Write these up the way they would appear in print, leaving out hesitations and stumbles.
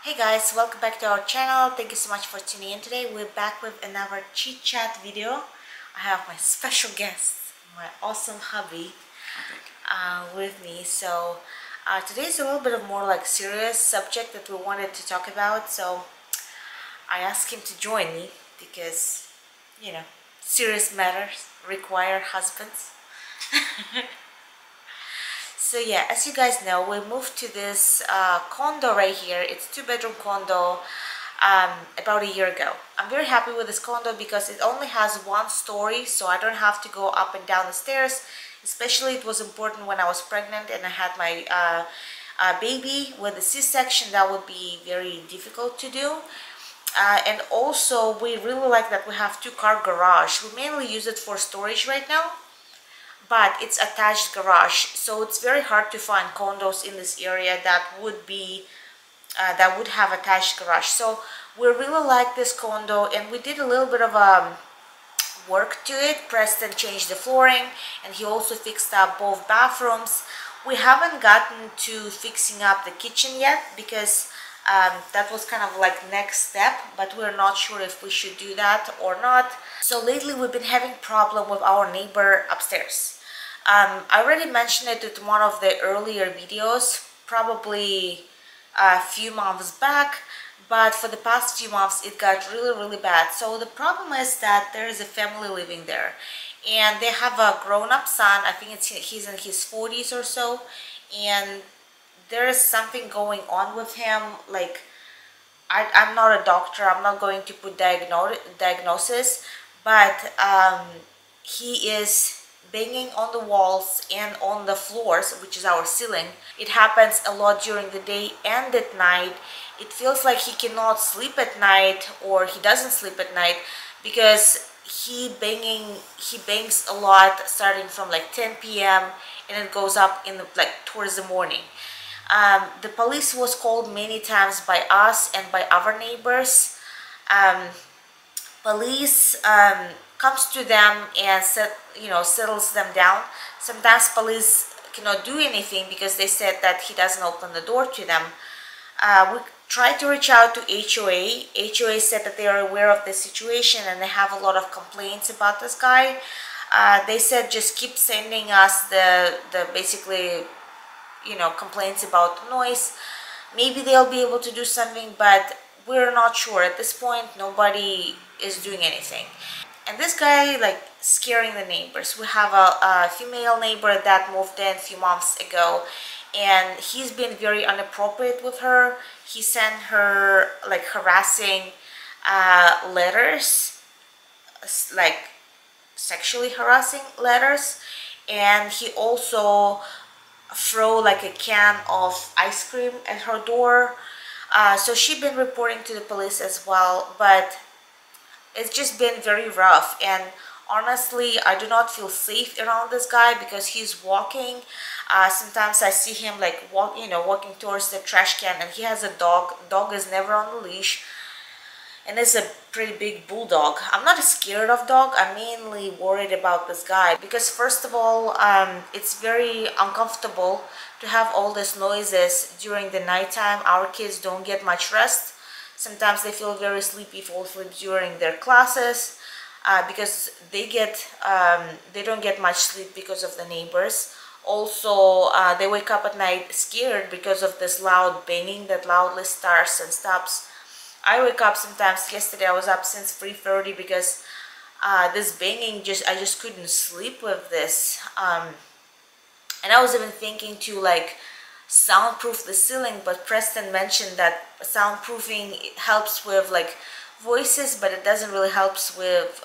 Hey guys, welcome back to our channel. Thank you so much for tuning in today. We're back with another chit chat video. I have my special guest, my awesome hubby, with me. So today's a little bit of more like serious subject that we wanted to talk about. So I asked him to join me because, you know, serious matters require husbands. So yeah, as you guys know, we moved to this condo right here. It's a two-bedroom condo about a year ago. I'm very happy with this condo because it only has one story, so I don't have to go up and down the stairs. Especially it was important when I was pregnant and I had my baby with a C-section. That would be very difficult to do. And also we really like that we have two-car garage. We mainly use it for storage right now, but it's attached garage, so it's very hard to find condos in this area that would be that would have attached garage. So we really like this condo, and we did a little bit of work to it. Preston changed the flooring, and he also fixed up both bathrooms. We haven't gotten to fixing up the kitchen yet because that was kind of like next step, but we're not sure if we should do that or not. So lately we've been having problem with our neighbor upstairs. I already mentioned it in one of the earlier videos, probably a few months back, but for the past few months it got really bad. So the problem is that there is a family living there, and they have a grown-up son. I think he's in his 40s or so, and there is something going on with him. Like, I'm not a doctor, I'm not going to put diagnosis, but he is banging on the walls and on the floors, which is our ceiling. It happens a lot during the day and at night. It feels like he cannot sleep at night, or he doesn't sleep at night, because he bangs a lot starting from like 10 p.m. and it goes up in the towards the morning. The police was called many times by us and by other neighbors. Police comes to them and settles them down. Sometimes police cannot do anything because they said that he doesn't open the door to them. We tried to reach out to HOA. HOA said that they are aware of the situation and they have a lot of complaints about this guy. They said just keep sending us the basically, complaints about the noise. Maybe they'll be able to do something, but we're not sure. At this point, nobody is doing anything. And this guy, like, scaring the neighbors. We have a female neighbor that moved in a few months ago, and he's been very inappropriate with her. He sent her like harassing letters, like sexually harassing letters, and he also throw like a can of ice cream at her door. So she's been reporting to the police as well, but it's just been very rough. And honestly, I do not feel safe around this guy because he's walking. Sometimes I see him like walking towards the trash can, and he has a dog. Dog is never on the leash, and it's a pretty big bulldog. I'm not scared of dog. I'm mainly worried about this guy because, first of all, it's very uncomfortable to have all these noises during the nighttime. Our kids don't get much rest. Sometimes they feel very sleepy, fall asleep during their classes because they don't get much sleep because of the neighbors. Also, they wake up at night scared because of this loud banging that loudly starts and stops. I wake up sometimes. Yesterday I was up since 3:30 because this banging, I just couldn't sleep with this. And I was even thinking to like soundproof the ceiling, but Preston mentioned that soundproofing helps with like voices, but it doesn't really helps with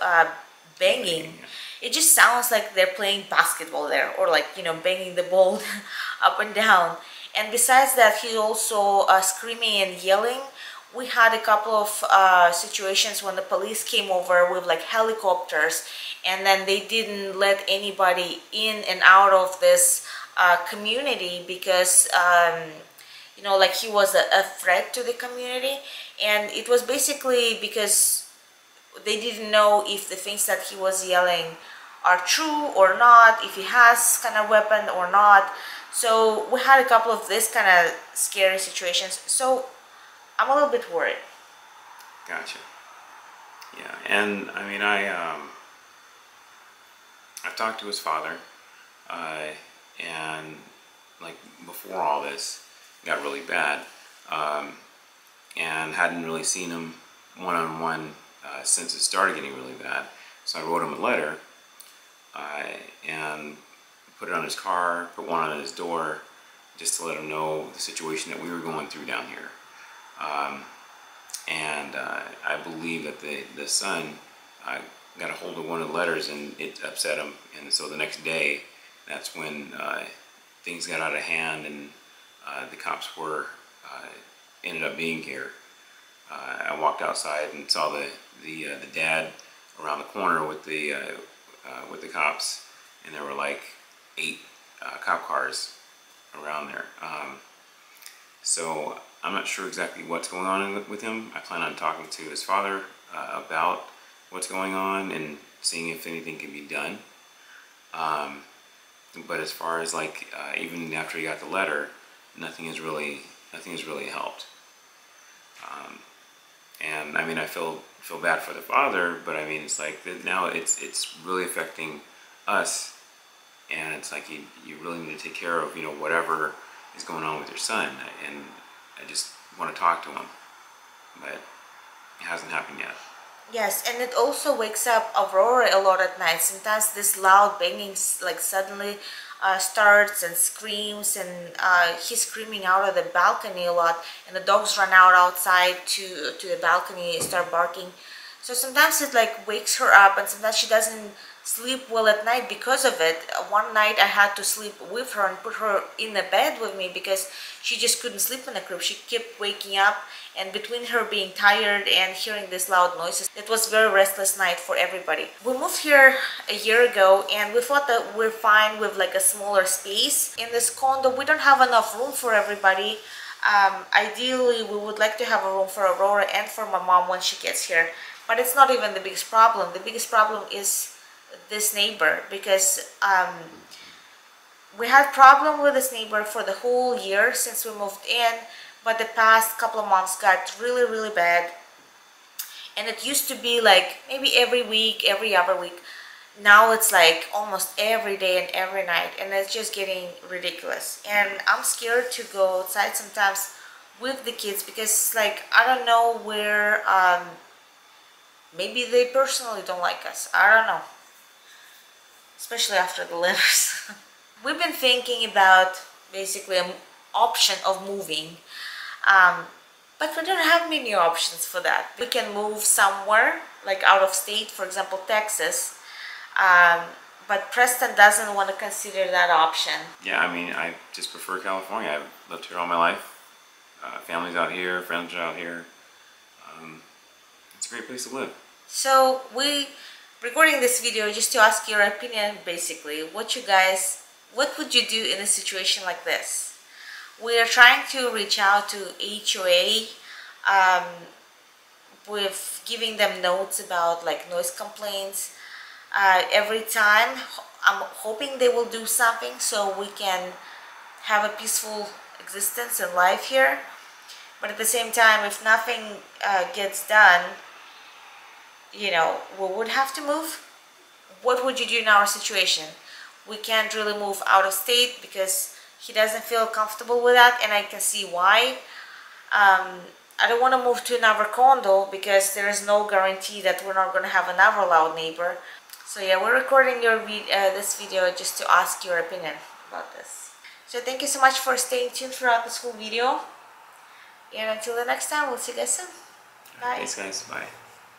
banging. It just sounds like they're playing basketball there, or like banging the ball up and down. And besides that, he's also screaming and yelling. We had a couple of situations when the police came over with like helicopters, and then they didn't let anybody in and out of this community because like he was a threat to the community. And it was basically because they didn't know if the things that he was yelling are true or not, if he has kind of weapon or not. So we had a couple of this kind of scary situations. So I'm a little bit worried. Gotcha. Yeah, and I mean, I've talked to his father, and like before all this got really bad, and hadn't really seen him one-on-one since it started getting really bad. So I wrote him a letter and put it on his car, put one on his door, just to let him know the situation that we were going through down here. And I believe that the son got a hold of one of the letters and it upset him. And so the next day, that's when things got out of hand and the cops were ended up being here. I walked outside and saw the dad around the corner with the cops, and there were like 8 cop cars around there. So I'm not sure exactly what's going on with him. I plan on talking to his father about what's going on and seeing if anything can be done. But as far as like even after he got the letter, nothing has really helped. And I mean, I feel bad for the father, but I mean, it's like now it's really affecting us, and it's like you really need to take care of whatever is going on with your son. And I just want to talk to him, but it hasn't happened yet. Yes, and it also wakes up Aurora a lot at night. Sometimes this loud banging like suddenly starts and screams, and he's screaming out of the balcony a lot, and the dogs run out outside to the balcony and start barking. So sometimes it like wakes her up, and sometimes she doesn't sleep well at night because of it. One night I had to sleep with her and put her in the bed with me because she just couldn't sleep in the crib. She kept waking up, and between her being tired and hearing these loud noises, it was a very restless night for everybody. We moved here a year ago, and we thought that we're fine with like a smaller space. In this condo, we don't have enough room for everybody. Ideally, we would like to have a room for Aurora and for my mom when she gets here. But it's not even the biggest problem. The biggest problem is this neighbor, because we had problem with this neighbor for the whole year since we moved in, but the past couple of months got really bad. And it used to be like maybe every week, every other week. Now it's like almost every day and every night, and it's just getting ridiculous. And I'm scared to go outside sometimes with the kids because it's like, I don't know where, maybe they personally don't like us. I don't know. Especially after the letters. We've been thinking about basically an option of moving. But we don't have many options for that. We can move somewhere, like out of state, for example, Texas. But Preston doesn't want to consider that option. Yeah, I mean, I just prefer California. I've lived here all my life. Family's out here, friends are out here. It's a great place to live. So we recording this video just to ask your opinion, basically. What would you do in a situation like this? We are trying to reach out to HOA with giving them notes about like noise complaints. Every time I'm hoping they will do something so we can have a peaceful existence and life here. But at the same time, if nothing gets done, we would have to move. What would you do in our situation? We can't really move out of state because he doesn't feel comfortable with that, and I can see why. I don't want to move to another condo because there is no guarantee that we're not going to have another loud neighbor. So yeah, we're recording this video just to ask your opinion about this. So thank you so much for staying tuned throughout this whole video. And until the next time, we'll see you guys soon. Bye. Thanks guys, bye.